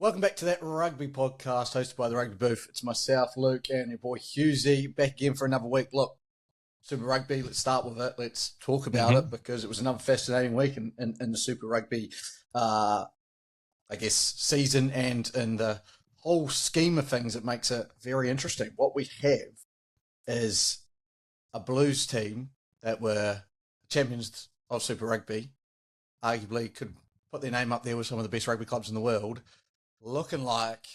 Welcome back to that rugby podcast hosted by the Rugby Booth. It's myself, Luke, and your boy Husey back again for another week. Look, Super Rugby, let's start with it. Let's talk about it because it was another fascinating week in the Super Rugby, season, and in the whole scheme of things, it makes it very interesting. What we have is a Blues team that were champions of Super Rugby, arguably could put their name up there with some of the best rugby clubs in the world, looking like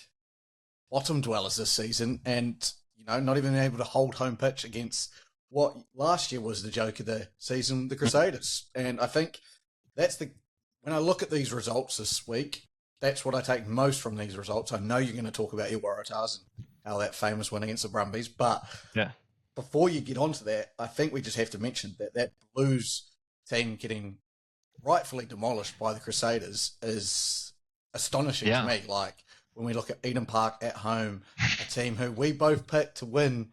bottom dwellers this season and, not even able to hold home pitch against what last year was the joke of the season, the Crusaders. And I think when I look at these results this week, that's what I take most from these results. I know you're going to talk about your Wartahs and how that famous win against the Brumbies, but before you get onto that, I think we just have to mention that Blues team getting rightfully demolished by the Crusaders is astonishing to me. Like, when we look at Eden Park at home, a team who we both picked to win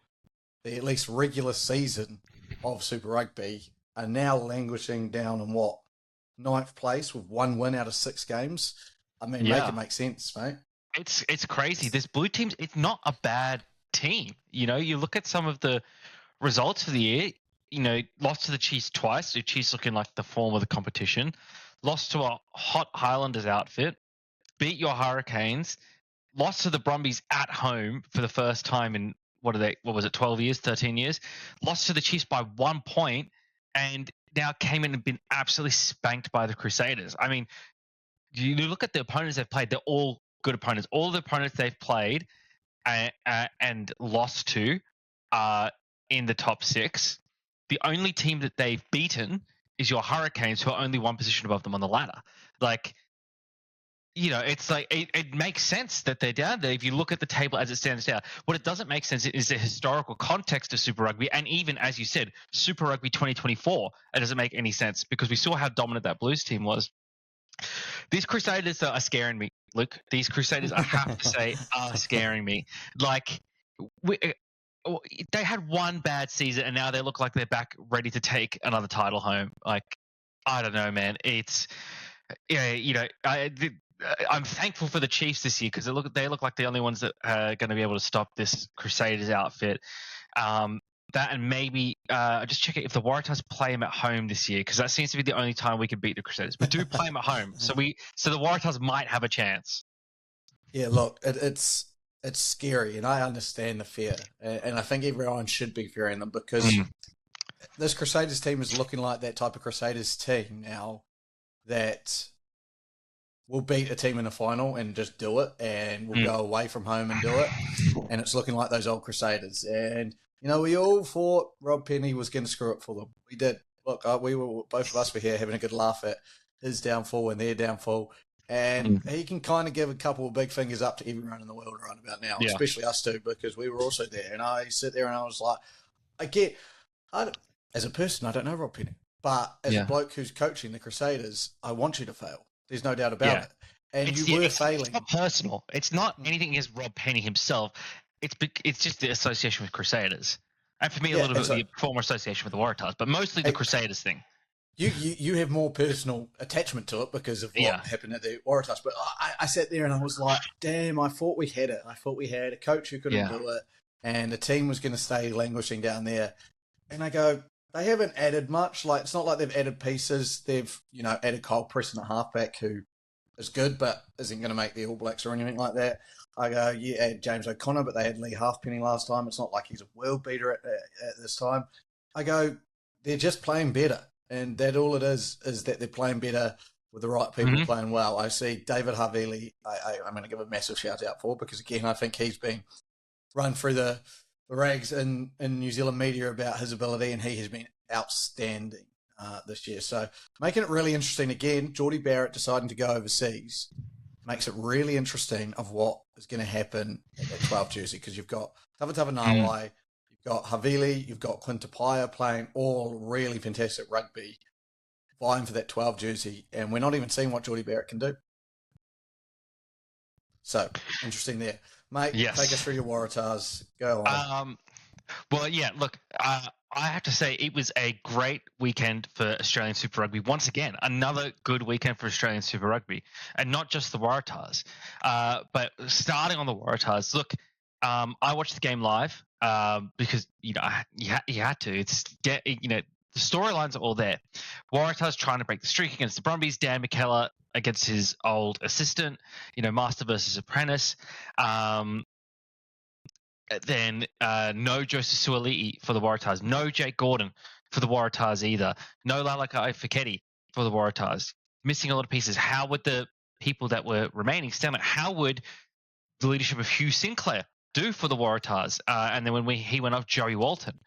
the at least regular season of Super Rugby, are now languishing down in ninth place with one win out of 6 games. I mean, make it make sense, mate. It's crazy. This Blue team, it's not a bad team. You look at some of the results for the year, lost to the Chiefs twice. The Chiefs looking like the form of the competition. Lost to a hot Highlanders outfit. Beat your Hurricanes. Lost to the Brumbies at home for the first time in, 12 years, 13 years. Lost to the Chiefs by 1 point, and now came in and been absolutely spanked by the Crusaders. I mean, you look at the opponents they've played, they're all good opponents. All the opponents they've played and lost to are in the top 6. The only team that they've beaten is your Hurricanes, who are only one position above them on the ladder. Like, it's like it makes sense that they're down there if you look at the table as it stands now. What it doesn't make sense is the historical context of Super Rugby, and even, as you said, Super Rugby 2024. It doesn't make any sense because we saw how dominant that Blues team was. These Crusaders are scaring me, Luke. These Crusaders, I have to say, are scaring me. Like, they had one bad season, and now they look like they're back ready to take another title home. Like, I don't know, man. It's I'm thankful for the Chiefs this year because they look like the only ones that are going to be able to stop this Crusaders outfit. That, and maybe just check it if the Wartahs play them at home this year, because that seems to be the only time we can beat the Crusaders. We do play them at home, so the Wartahs might have a chance. Yeah, look, it's scary, and I understand the fear, and I think everyone should be fearing them because this Crusaders team is looking like that type of Crusaders team now that will beat a team in the final and just do it, and we'll go away from home and do it, and it's looking like those old Crusaders. And we all thought Rob Penny was going to screw it for them. We did. Look, both of us were here having a good laugh at his downfall and their downfall. And he can kind of give a couple of big fingers up to everyone in the world right about now, especially us two, because we were also there. And I sit there and I was like, as a person, I don't know Rob Penny, but as a bloke who's coaching the Crusaders, I want you to fail. There's no doubt about it. And you were failing. It's not personal. It's not anything against Rob Penny himself. It's just the association with Crusaders. And for me, a little bit the former association with the Wartahs, but mostly the Crusaders thing. You have more personal attachment to it because of what happened at the Wartahs. But I sat there and I was like, damn, I thought we had it. I thought we had a coach who couldn't do it, and the team was going to stay languishing down there. And I go, they haven't added much. Like, it's not like they've added pieces. They've, added Cole Preston at halfback, who is good, but isn't going to make the All Blacks or anything like that. I go, add James O'Connor, but they had Lee Halfpenny last time. It's not like he's a world beater at this time. I go, they're just playing better. And that all it is that they're playing better with the right people playing well. I see David Havili, I'm going to give a massive shout out for, because, again, I think he's been run through the rags in New Zealand media about his ability, and he has been outstanding this year. So making it really interesting. Again, Geordie Barrett deciding to go overseas makes it really interesting of what is going to happen at that 12 jersey, because you've got Tavatawa Nawai, you've got Havili, you've got Quinn Tupaia playing all really fantastic rugby, vying for that 12 jersey, and we're not even seeing what Geordie Barrett can do. So, interesting there. Mate, take us through your Wartahs. Go on. Well, yeah, look, I have to say it was a great weekend for Australian Super Rugby. Once again, another good weekend for Australian Super Rugby, and not just the Wartahs. But starting on the Wartahs, look, I watched the game live because you had to. The storylines are all there. Wartahs trying to break the streak against the Brumbies. Dan McKellar against his old assistant. Master versus apprentice. Then no Joseph Suoli'i for the Waratahs, no Jake Gordon for the Waratahs either, no Lalakai Feketi for the Waratahs. Missing a lot of pieces. How would the people that were remaining stem it? How would the leadership of Hugh Sinclair do for the Waratahs? And then when he went off, Joey Walton,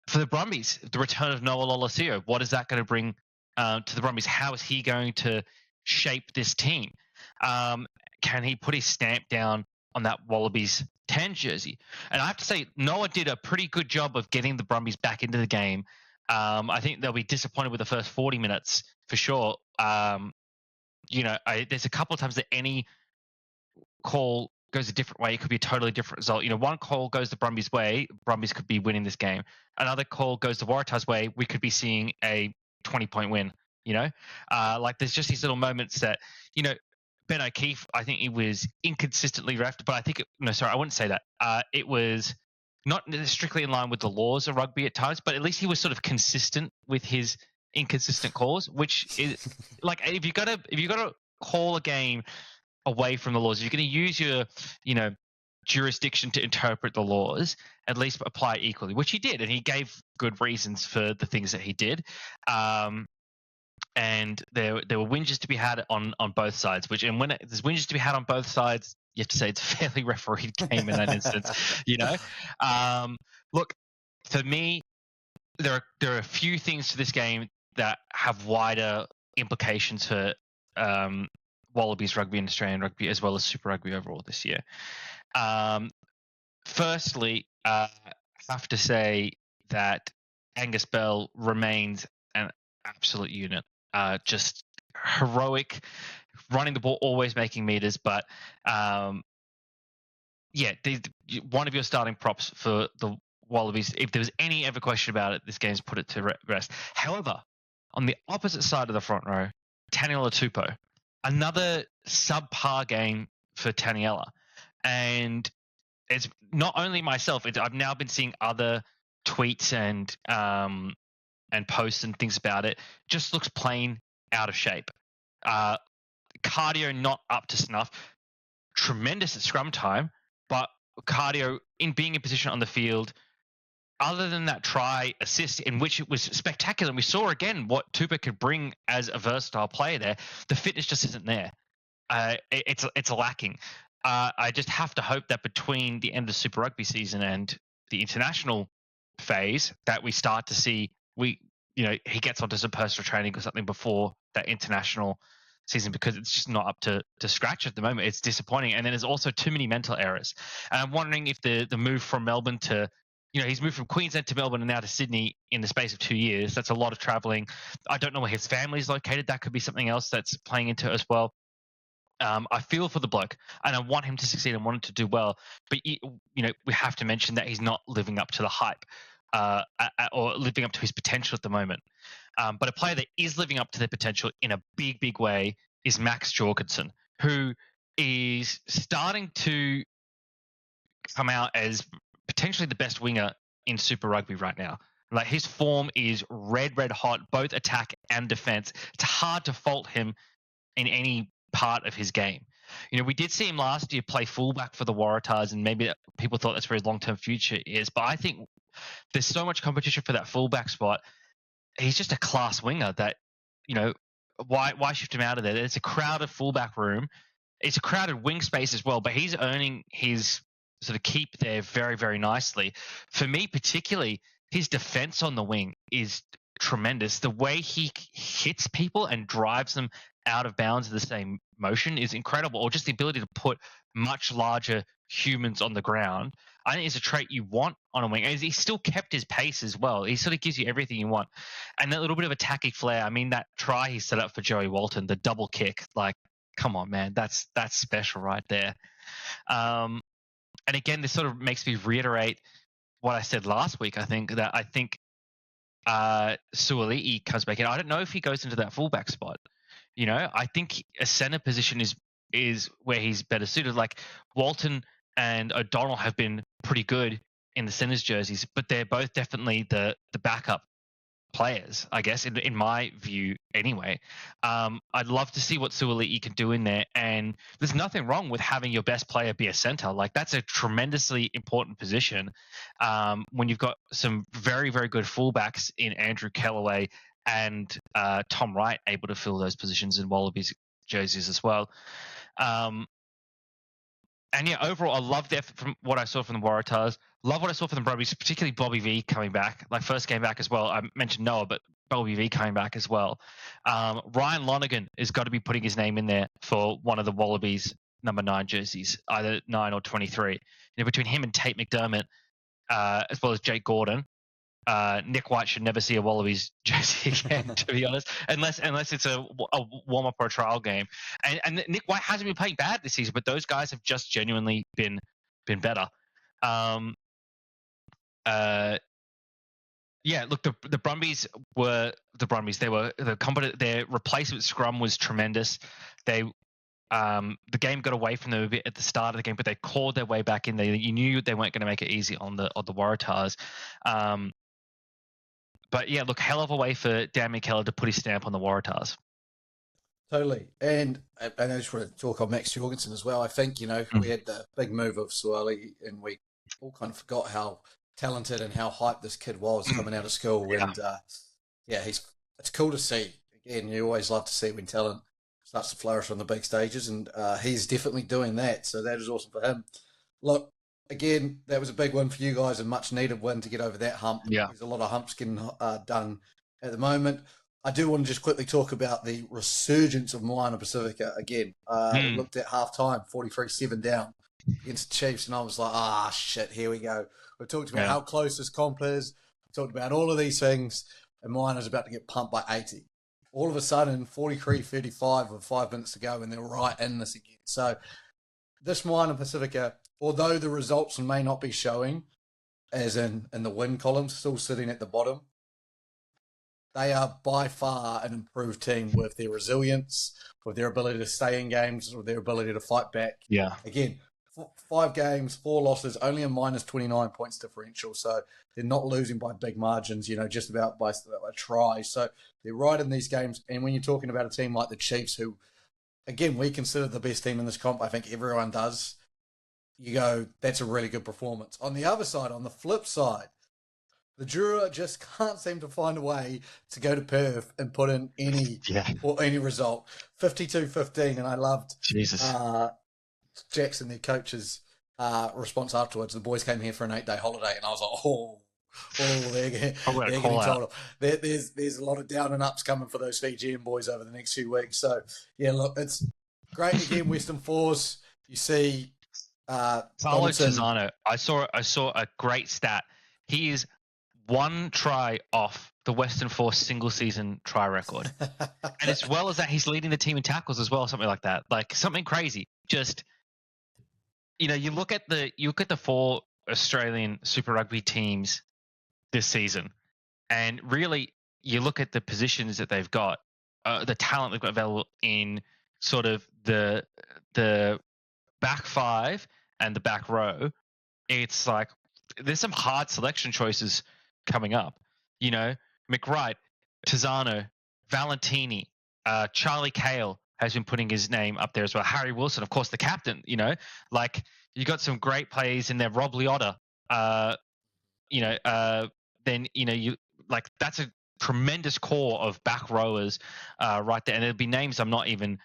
for the Brumbies, the return of Noah Lolosio, what is that going to bring to the Brumbies? How is he going to shape this team? Can he put his stamp down on that Wallabies 10 jersey? And I have to say, Noah did a pretty good job of getting the Brumbies back into the game. I think they'll be disappointed with the first 40 minutes for sure. There's a couple of times that any call goes a different way. It could be a totally different result. One call goes the Brumbies' way, Brumbies could be winning this game. Another call goes the Waratahs' way, we could be seeing a 20-point win. There's just these little moments that, Ben O'Keefe, I think it was inconsistently refed, but I think I wouldn't say that. It was not strictly in line with the laws of rugby at times, but at least he was sort of consistent with his inconsistent calls, which is like if you got to call a game away from the laws, if you're going to use your jurisdiction to interpret the laws, at least apply it equally, which he did, and he gave good reasons for the things that he did. And there were whinges to be had on both sides, when there's whinges to be had on both sides, you have to say it's a fairly refereed game in that instance. Look, for me, there are a few things to this game that have wider implications for Wallabies rugby and Australian rugby, as well as Super Rugby overall this year. Firstly, I have to say that Angus Bell remains an absolute unit. Just heroic, running the ball, always making meters. But one of your starting props for the Wallabies, if there was any ever question about it, this game's put it to rest. However, on the opposite side of the front row, Taniela Tupou, another subpar game for Taniela. And it's not only myself, I've now been seeing other tweets and posts and things about it. Just looks plain out of shape. Cardio not up to snuff. Tremendous at scrum time, but cardio in being in position on the field. Other than that try assist, in which it was spectacular, and we saw again what Tupou could bring as a versatile player there. The fitness just isn't there. It's lacking. I just have to hope that between the end of the Super Rugby season and the international phase, that we start to see he gets onto some personal training or something before that international season, because it's just not up to scratch at the moment. It's disappointing. And then there's also too many mental errors. And I'm wondering if the move from Melbourne to, he's moved from Queensland to Melbourne and now to Sydney in the space of 2 years. That's a lot of traveling. I don't know where his family is located. That could be something else that's playing into it as well. I feel for the bloke, and I want him to succeed and want him to do well. But we have to mention that he's not living up to the hype, or living up to his potential at the moment. But a player that is living up to their potential in a big, big way is Max Jorgensen, who is starting to come out as potentially the best winger in Super Rugby right now. Like, his form is red hot, both attack and defense. It's hard to fault him in any part of his game. We did see him last year play fullback for the Waratahs, and maybe people thought that's where his long-term future is. But I think there's so much competition for that fullback spot. He's just a class winger that, why shift him out of there? It's a crowded fullback room. It's a crowded wing space as well, but he's earning his sort of keep there very, very nicely. For me, particularly, his defense on the wing is tremendous. The way he hits people and drives them out of bounds in the same motion is incredible. Or just the ability to put much larger humans on the ground, I think it's a trait you want on a wing. And he still kept his pace as well. He sort of gives you everything you want. And that little bit of attacking flair. I mean, that try he set up for Joey Walton, the double kick, like, come on, man, that's special right there. and again, this sort of makes me reiterate what I said last week. I think Suoli'i comes back in. I don't know if he goes into that fullback spot. I think a center position is where he's better suited. Like Walton and O'Donnell have been pretty good in the centers jerseys, but they're both definitely the backup players, I guess, in my view anyway. I'd love to see what Suoli'i can do in there, and there's nothing wrong with having your best player be a center. Like that's a tremendously important position when you've got some very, very good fullbacks in Andrew Kellaway and Tom Wright able to fill those positions in Wallabies jerseys as well. And yeah, overall, I love the effort from what I saw from the Wartahs. Love what I saw from the Brumbies, particularly Bobby V coming back. Like first game back as well. I mentioned Noah, but Bobby V coming back as well. Ryan Lonergan has got to be putting his name in there for one of the Wallabies number 9 jerseys, either 9 or 23. Between him and Tate McDermott, as well as Jake Gordon, Nick White should never see a Wallabies jersey again, to be honest, unless it's a warm up or a trial game. And Nick White hasn't been playing bad this season, but those guys have just genuinely been better. Yeah, look, the Brumbies were the Brumbies. They were the competent. Their replacement scrum was tremendous. The game got away from them a bit at the start of the game, but they clawed their way back in there. You knew they weren't going to make it easy on the Waratahs. But yeah, look, hell of a way for Dan McKellar to put his stamp on the Waratahs. Totally. And I just want to talk on Max Jorgensen as well. I think, we had the big move of Suoli, and we all kind of forgot how talented and how hyped this kid was coming out of school. Yeah. And it's cool to see. Again, you always love to see when talent starts to flourish on the big stages, and he's definitely doing that. So that is awesome for him. Look, again, that was a big win for you guys, a much needed win to get over that hump. Yeah. There's a lot of humps getting done at the moment. I do want to just quickly talk about the resurgence of Moana Pasifika again. We looked at half-time, 43-7 down against the Chiefs, and I was like, shit, here we go. We've talked about how close this comp is. We've talked about all of these things, and Moana's about to get pumped by 80. All of a sudden, 43-35 with 5 minutes to go, and they're right in this again. So this Moana Pasifika, although the results may not be showing, as in the win column, still sitting at the bottom, they are by far an improved team with their resilience, with their ability to stay in games, with their ability to fight back. Yeah. Again, 5 games, 4 losses, only a minus 29 points differential. So they're not losing by big margins, just about by a try. So they're right in these games. And when you're talking about a team like the Chiefs, who, again, we consider the best team in this comp, I think everyone does, you go, that's a really good performance. On the other side, on the flip side, the Drua just can't seem to find a way to go to Perth and put in any result. 52-15, and I loved Jackson, their coach's response afterwards. The boys came here for an 8-day holiday, and I was like, they're getting told off. There's a lot of down and ups coming for those Fijian boys over the next few weeks. So, yeah, look, it's great again, Western Force. You see Paulo Tizano. I saw a great stat. He is 1 try off the Western Force single season try record. And as well as that, he's leading the team in tackles as well, something like that. Like something crazy. Just, you look at the 4 Australian Super Rugby teams this season, and really you look at the positions that they've got, the talent they've got available in sort of the back 5 and the back row. It's like there's some hard selection choices coming up. McWright, Tizano, Valentini, Charlie Cale has been putting his name up there as well. Harry Wilson, of course, the captain. Like you got some great plays in there. Rob Liotta. Then you like that's a tremendous core of back rowers right there, and there'll be names I'm not even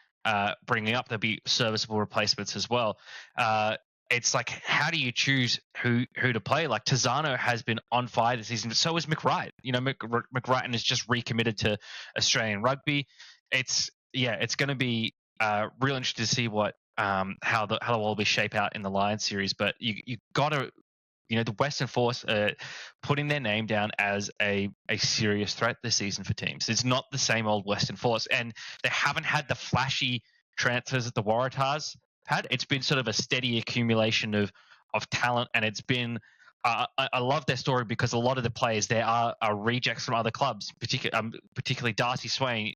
bringing up. There'll be serviceable replacements as well. It's like, how do you choose who to play? Like Tizano has been on fire this season, but so is McWright. McWright is just recommitted to Australian rugby. It's going to be real interesting to see what how the Wallabies shape out in the Lions series. But you got to, the Western Force putting their name down as a serious threat this season for teams. It's not the same old Western Force, and they haven't had the flashy transfers that the Waratahs had. It's been sort of a steady accumulation of of talent, and it's been. I love their story because a lot of the players there are rejects from other clubs, particularly Darcy Swain,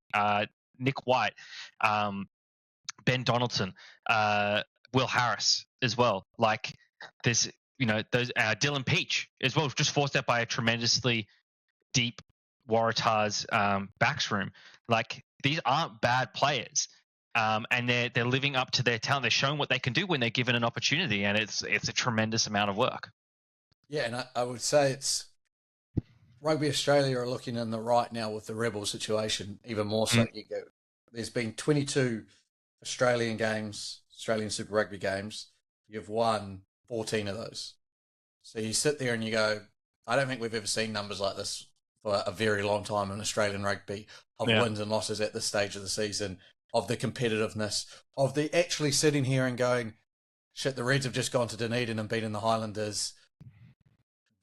Nick White, Ben Donaldson, Will Harris as well. Like there's those Dylan Peach as well, just forced out by a tremendously deep Wartahs backroom. Like these aren't bad players. And they're living up to their talent. They're showing what they can do when they're given an opportunity, and it's a tremendous amount of work. Yeah, and I would say it's Rugby Australia are looking in the right now with the Rebel situation, even more so. There's been 22 Australian Super Rugby games. You've won 14 of those. So you sit there and you go, I don't think we've ever seen numbers like this for a very long time in Australian rugby, of wins and losses at this stage of the season, of the competitiveness, of the actually sitting here and going, shit, the Reds have just gone to Dunedin and beaten the Highlanders.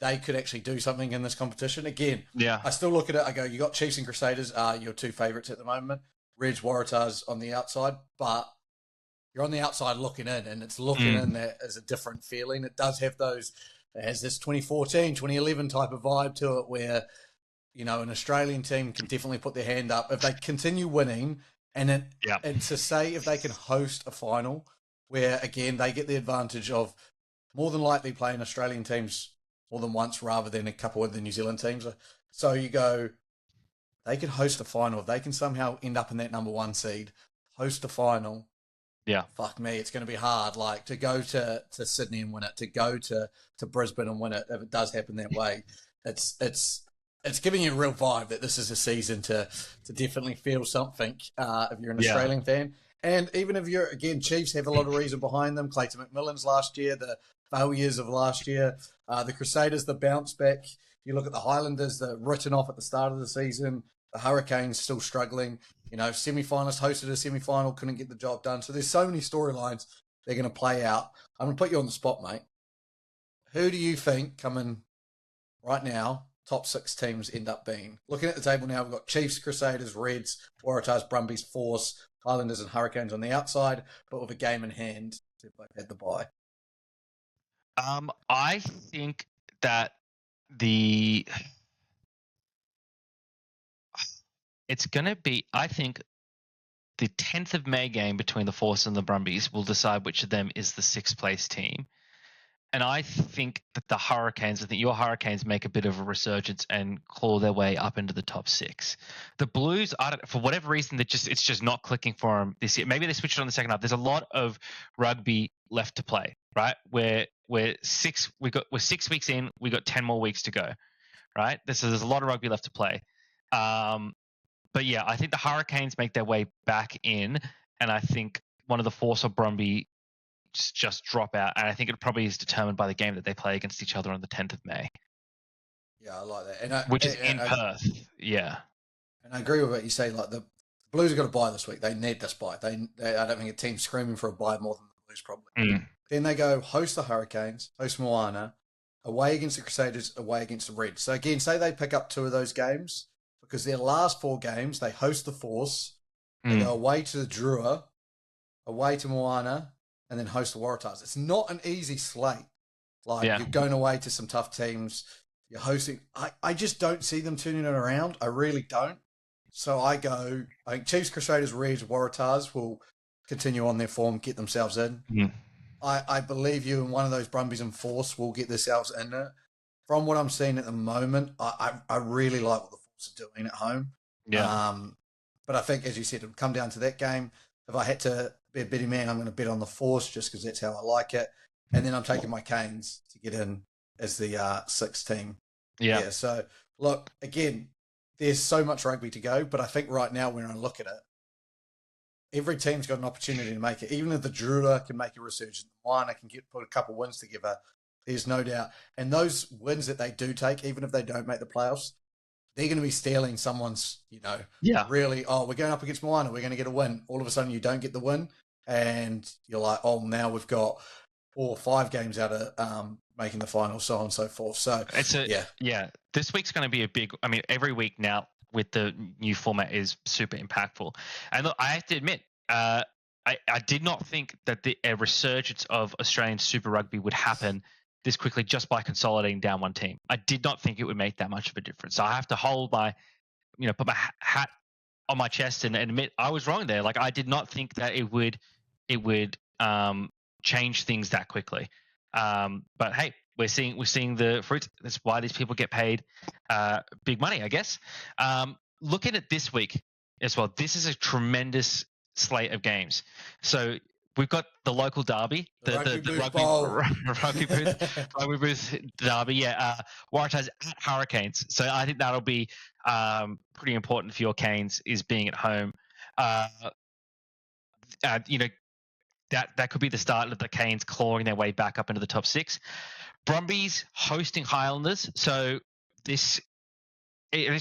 They could actually do something in this competition. Again, I still look at it, I go, you got Chiefs and Crusaders are your two favourites at the moment. Reds, Wartahs on the outside, but you're on the outside looking in, and it's looking in there as a different feeling. It does have those, it has this 2014, 2011 type of vibe to it where, an Australian team can definitely put their hand up. If they continue winning, and to say if they can host a final where, again, they get the advantage of more than likely playing Australian teams more than once rather than a couple of the New Zealand teams. So you go, they could host a final. If they can somehow end up in that number one seed, host a final, fuck me, it's going to be hard. Like, to go to Sydney and win it, to go to Brisbane and win it, if it does happen that way, it's giving you a real vibe that this is a season to definitely feel something if you're an Australian fan. And even if you're, again, Chiefs have a lot of reason behind them. Clayton McMillan's last year, the failures of last year, the Crusaders, the bounce back. You look at the Highlanders, the written off at the start of the season, the Hurricanes still struggling. Semi-finalists hosted a semi-final, couldn't get the job done. So there's so many storylines they're going to play out. I'm going to put you on the spot, mate. Who do you think coming right now, top 6 teams end up being? Looking at the table now, we've got Chiefs, Crusaders, Reds, Wartahs, Brumbies, Force, Highlanders and Hurricanes on the outside, but with a game in hand if they've had the bye. I think that it's going to be, I think the 10th of May game between the Force and the Brumbies will decide which of them is the 6th place team. And I think that your Hurricanes make a bit of a resurgence and claw their way up into the top 6. The Blues, for whatever reason, it's just not clicking for them this year. Maybe they switched it on the second half. There's a lot of rugby left to play, right? We're 6 weeks in, we got 10 more weeks to go, right? There's a lot of rugby left to play. But yeah, I think the Hurricanes make their way back in, and I think one of the Force or Brumby just drop out, and I think it probably is determined by the game that they play against each other on the 10th of May. Yeah, I like that. Which is in Perth. Yeah. And I agree with what you say. Like, the Blues have got a bye this week. They need this bye. I don't think a team's screaming for a bye more than the Blues probably. Then they go host the Hurricanes, host Moana, away against the Crusaders, away against the Reds. So again, say they pick up 2 of those games, because their last 4 games, they host the Force, they go away to the Drua, away to Moana, and then host the Wartahs. It's not an easy slate. You're going away to some tough teams. You're hosting. I just don't see them turning it around. I really don't. So I think Chiefs, Crusaders, Reds, Wartahs will continue on their form, get themselves in. I believe you in one of those Brumbies and Force will get themselves in it. From what I'm seeing at the moment, I really like what the Force are doing at home. But I think, as you said, it'll come down to that game. If I had to be a betting man, I'm going to bet on the Force just because that's how I like it. And then I'm taking my Canes to get in as the 6th team. Yeah. So, look, again, there's so much rugby to go, but I think right now when I look at it, every team's got an opportunity to make it. Even if the Drua can make a resurgence, Moana can put a couple wins together, there's no doubt. And those wins that they do take, even if they don't make the playoffs, they're going to be stealing someone's, really, we're going up against Moana, we're going to get a win. All of a sudden you don't get the win, and you're like, now we've got 4 or 5 games out of making the final, so on and so forth. So this week's going to be every week now with the new format is super impactful. And look, I have to admit, I did not think that a resurgence of Australian Super Rugby would happen this quickly just by consolidating down one team. I did not think it would make that much of a difference. So I have to put my hat on my chest and admit I was wrong there. Like, I did not think that it would change things that quickly. But hey, we're seeing the fruits. That's why these people get paid big money, I guess. Looking at this week as well, this is a tremendous slate of games. So we've got the local derby, the rugby booth derby. Yeah, Wartahs at Hurricanes. So I think that'll be pretty important for your Canes, is being at home. That could be the start of the Canes clawing their way back up into the top 6. Brumbies hosting Highlanders. So it's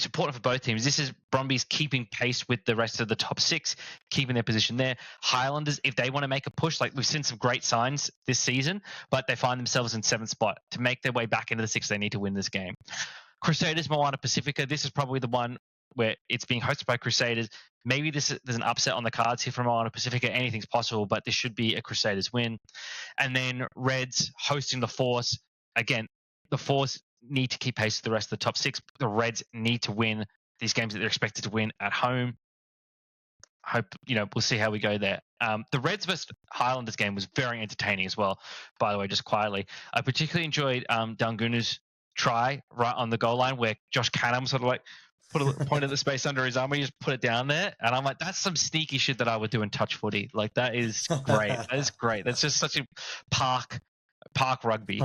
important for both teams. This is Brumbies keeping pace with the rest of the top 6, keeping their position there. Highlanders, if they want to make a push, like we've seen some great signs this season, but they find themselves in 7th spot. To make their way back into the 6, they need to win this game. Crusaders, Moana Pasifika. This is probably the one where it's being hosted by Crusaders. Maybe there's an upset on the cards here from Moana Pasifika. Anything's possible, but this should be a Crusaders win. And then Reds hosting the Force. Again, the Force need to keep pace with the rest of the top 6. The Reds need to win these games that they're expected to win at home. Hope, we'll see how we go there. The Reds versus Highlanders game was very entertaining as well, by the way, just quietly. I particularly enjoyed Dalgunu's try right on the goal line where Josh Canham sort of like pointed the space under his arm and he just put it down there. And I'm like, that's some sneaky shit that I would do in touch footy. Like, that is great. That is great. That's just such a park rugby.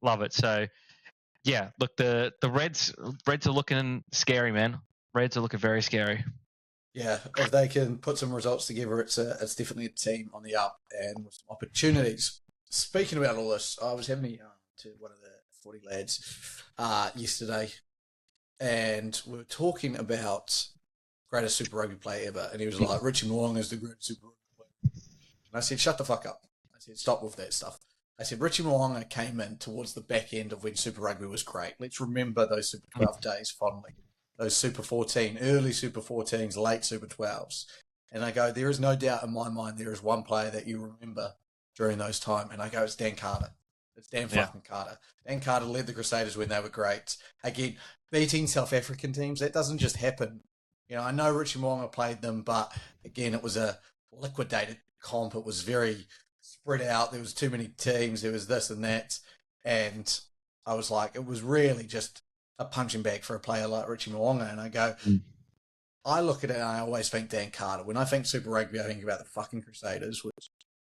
Love it. So, yeah, look, the Reds are looking scary, man. Reds are looking very scary. Yeah, if they can put some results together, it's definitely a team on the up and with some opportunities. Speaking about all this, I was having to one of the footy lads yesterday, and we were talking about greatest Super Rugby player ever, and he was like, Richie Moana is the greatest Super Rugby player. And I said, shut the fuck up. I said, stop with that stuff. I said, Richie Moana came in towards the back end of when Super Rugby was great. Let's remember those Super 12 days fondly. Those Super 14, early Super 14s, late Super 12s. And I go, there is no doubt in my mind there is one player that you remember during those times. And I go, it's Dan Carter. It's Dan fucking Carter. Dan Carter led the Crusaders when they were great. Again, beating South African teams, that doesn't just happen. I know Richie Moana played them, but again, it was a liquidated comp. It was very spread out. There was too many teams. There was this and that. And I was like, it was really just a punching bag for a player like Richie Moana. And I go, I look at it and I always think Dan Carter. When I think Super Rugby, I think about the fucking Crusaders, which,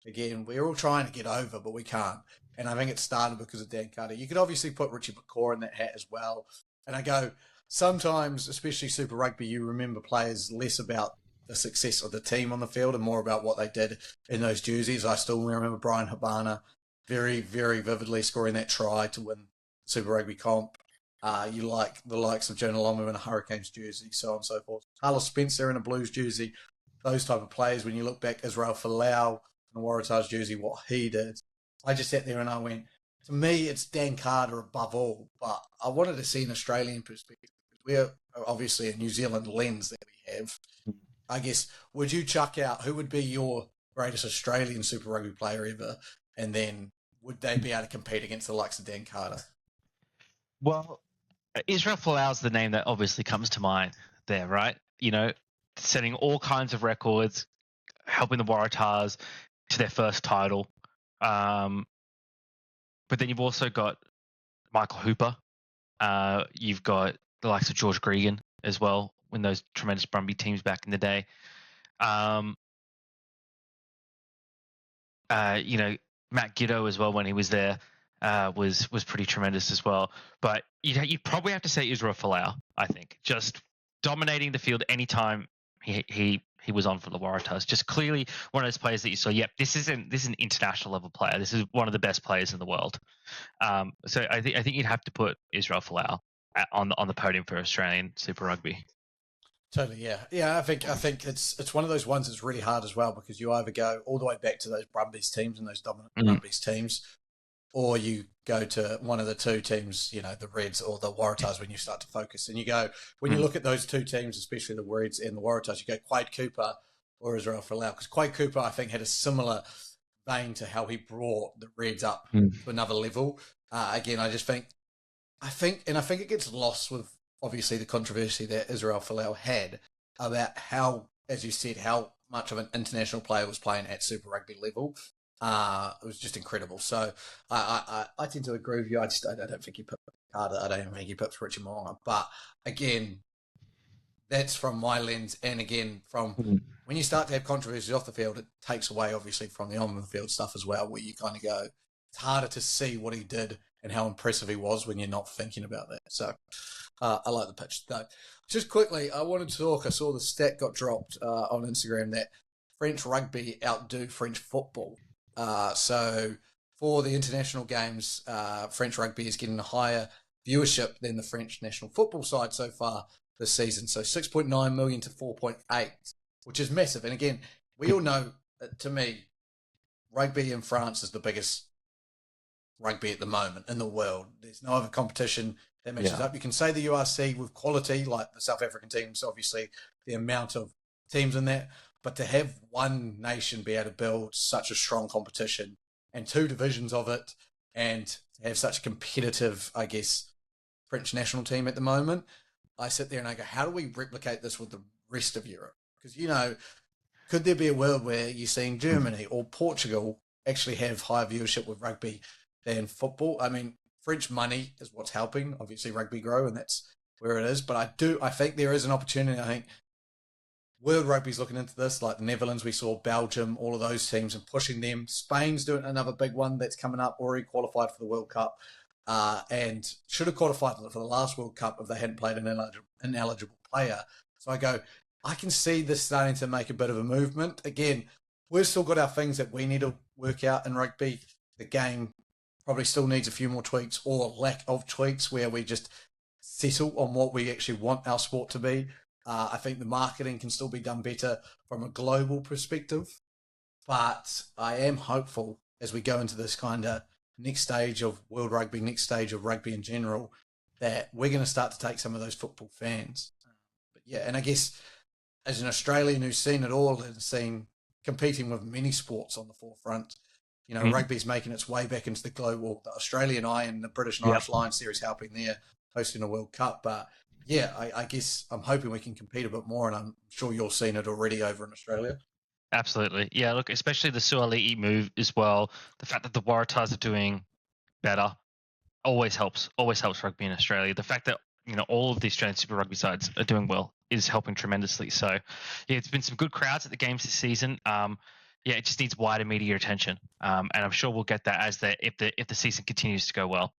again, we're all trying to get over, but we can't. And I think it started because of Dan Carter. You could obviously put Richie McCaw in that hat as well. And I go, sometimes, especially Super Rugby, you remember players less about the success of the team on the field and more about what they did in those jerseys. I still remember Brian Habana very, very vividly scoring that try to win Super Rugby comp. You like the likes of Jonah Lomu in a Hurricanes jersey, so on and so forth. Carlos Spencer in a Blues jersey, those type of players. When you look back, Israel Folau in a Wartahs jersey, what he did. I just sat there and I went, to me, it's Dan Carter above all, but I wanted to see an Australian perspective. We're obviously a New Zealand lens that we have. I guess, would you chuck out, who would be your greatest Australian Super Rugby player ever, and then would they be able to compete against the likes of Dan Carter? Well, Israel Folau's the name that obviously comes to mind there, right? Setting all kinds of records, helping the Wartahs to their first title. But then you've also got Michael Hooper. You've got the likes of George Gregan as well, when those tremendous Brumby teams back in the day. Matt Giddo as well when he was there was pretty tremendous as well. But you'd probably have to say Israel Folau, I think, just dominating the field anytime he was on for the Wartahs. Just clearly one of those players that you saw. Yep, this is an international level player. This is one of the best players in the world. So I think you'd have to put Israel Folau on the podium for Australian Super Rugby. Totally, yeah. I think it's one of those ones that's really hard as well, because you either go all the way back to those Brumbies teams and those dominant Brumbies teams, or you go to one of the two teams, the Reds or the Wartahs, when you start to focus. And you go, when you look at those two teams, especially the Reds and the Wartahs, you go Quade Cooper, or Israel Folau? Because Quade Cooper, I think, had a similar vein to how he brought the Reds up to another level. Again, I think it gets lost with obviously the controversy that Israel Folau had about how, as you said, how much of an international player was playing at Super Rugby level. It was just incredible. So I tend to agree with you. I don't think he put Carter. I don't even think he put Richie Moana. But again, that's from my lens. And again, from when you start to have controversies off the field, it takes away obviously from the on the field stuff as well, where you kind of go, it's harder to see what he did and how impressive he was when you're not thinking about that. So I like the pitch. Though. Just quickly, I wanted to talk. I saw the stat got dropped on Instagram that French rugby outdo French football. So for the international games, French rugby is getting a higher viewership than the French national football side so far this season. So 6.9 million to 4.8, which is massive. And again, we all know, to me, rugby in France is the biggest rugby at the moment in the world. There's no other competition that matches up. You can say the URC with quality, like the South African teams, obviously the amount of teams in that, but to have one nation be able to build such a strong competition and two divisions of it and to have such a competitive, I guess, French national team at the moment, I sit there and I go, how do we replicate this with the rest of Europe? Because, could there be a world where you're seeing Germany or Portugal actually have higher viewership with rugby than football? I mean, French money is what's helping, obviously, rugby grow, and that's where it is. But I think there is an opportunity. I think World Rugby's looking into this, like the Netherlands, we saw Belgium, all of those teams, and pushing them. Spain's doing another big one that's coming up, already qualified for the World Cup, and should have qualified for the last World Cup if they hadn't played an ineligible player. So I go, I can see this starting to make a bit of a movement. Again, we've still got our things that we need to work out in rugby. The game probably still needs a few more tweaks or lack of tweaks where we just settle on what we actually want our sport to be. I think the marketing can still be done better from a global perspective, but I am hopeful as we go into this kind of next stage of World Rugby, next stage of rugby in general, that we're going to start to take some of those football fans. But yeah, and I guess as an Australian who's seen it all and seen competing with many sports on the forefront, rugby's making its way back into the global, the Australian Eye and the British and Irish Lions series helping there, hosting a World Cup. But yeah, I guess I'm hoping we can compete a bit more, and I'm sure you've seen it already over in Australia. Absolutely. Yeah, look, especially the Suaalii move as well. The fact that the Wartahs are doing better always helps rugby in Australia. The fact that, all of the Australian Super Rugby sides are doing well is helping tremendously. So, yeah, it's been some good crowds at the games this season. It just needs wider media attention. And I'm sure we'll get that if the season continues to go well.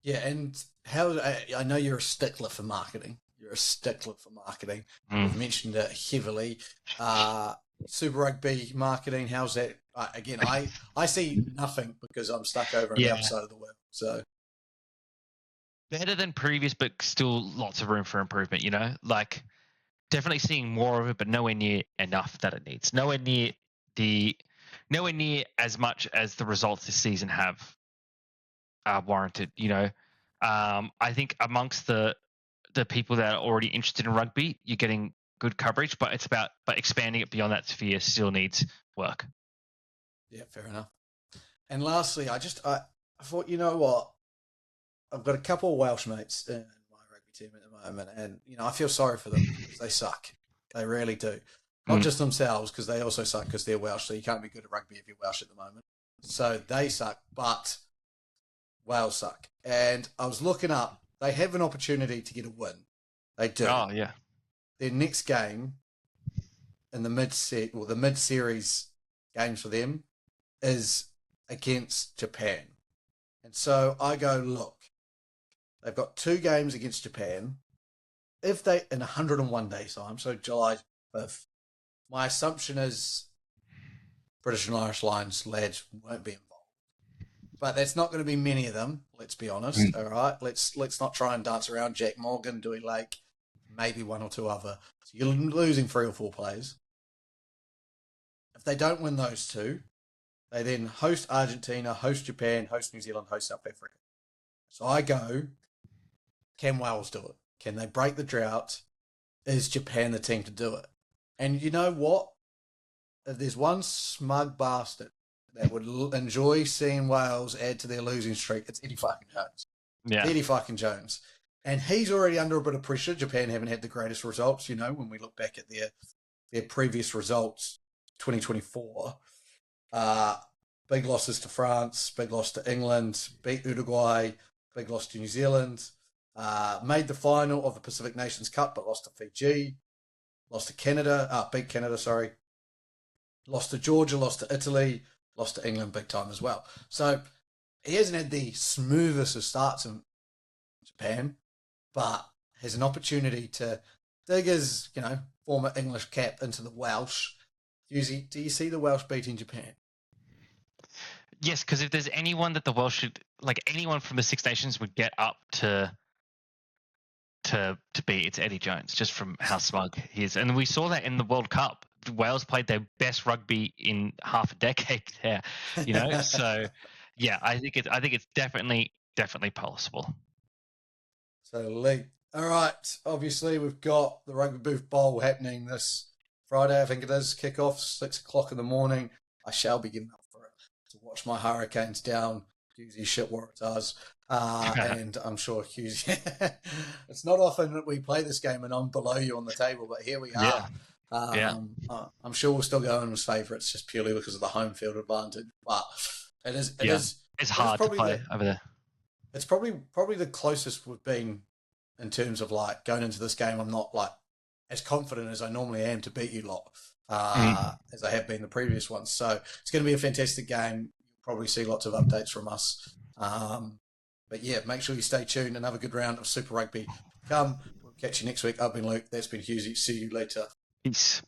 Yeah, and I know you're a stickler for marketing. You've mentioned it heavily. Super Rugby marketing, how's that? Again, I see nothing because I'm stuck over on the other side of the world. So better than previous, but still lots of room for improvement. Like definitely seeing more of it, but nowhere near enough that it needs. Nowhere near as much as the results this season have warranted. I think amongst the people that are already interested in rugby, you're getting good coverage, but expanding it beyond that sphere still needs work. Yeah, fair enough. And lastly, I thought, you know what? I've got a couple of Welsh mates in my rugby team at the moment, and I feel sorry for them because they suck. They really do. Not just themselves, because they also suck because they're Welsh, so you can't be good at rugby if you're Welsh at the moment. So they suck, but Wales suck. And I was looking up, they have an opportunity to get a win. They do. Oh, yeah. Their next game in the mid-series games for them is against Japan. And so I go, look, they've got 2 games against Japan. If they, in 101 days time, so July 5th, my assumption is British and Irish Lions lads won't be involved. But that's not going to be many of them, let's be honest. All right, let's not try and dance around Jack Morgan, Dewey Lake, maybe 1 or 2 other. So you're losing 3 or 4 players. If they don't win those 2, they then host Argentina, host Japan, host New Zealand, host South Africa. So I go, can Wales do it? Can they break the drought? Is Japan the team to do it? And you know what? If there's one smug bastard that would enjoy seeing Wales add to their losing streak, it's Eddie fucking Jones. Yeah. Eddie fucking Jones. And he's already under a bit of pressure. Japan haven't had the greatest results, when we look back at their previous results, 2024. Big losses to France, big loss to England, beat Uruguay, big loss to New Zealand, made the final of the Pacific Nations Cup, but lost to Fiji, lost to Canada, beat Canada, sorry, lost to Georgia, lost to Italy, lost to England big time as well. So he hasn't had the smoothest of starts in Japan, but has an opportunity to dig his, former English cap into the Welsh. Do you see the Welsh beating Japan? Yes, because if there's anyone that the Welsh should, anyone from the Six Nations would get up to beat, it's Eddie Jones, just from how smug he is. And we saw that in the World Cup. Wales played their best rugby in half a decade there, So, yeah, I think it's definitely possible. So, Lee. All right. Obviously, we've got the Rugby Booth Bowl happening this Friday. I think it is. Kickoff 6:00 in the morning. I shall be getting up for it to watch my Hurricanes down Husey shit Wartahs. And I'm sure Husey. It's not often that we play this game and I'm below you on the table, but here we are. I'm sure we'll still go in as favourites just purely because of the home field advantage. But it is. It's hard to play over there. It's probably the closest we've been in terms of going into this game. I'm not as confident as I normally am to beat you lot as I have been the previous ones. So it's going to be a fantastic game. You'll probably see lots of updates from us. But yeah, make sure you stay tuned. Another good round of Super Rugby. We'll catch you next week. I've been Luke. That's been Husey. See you later. Peace.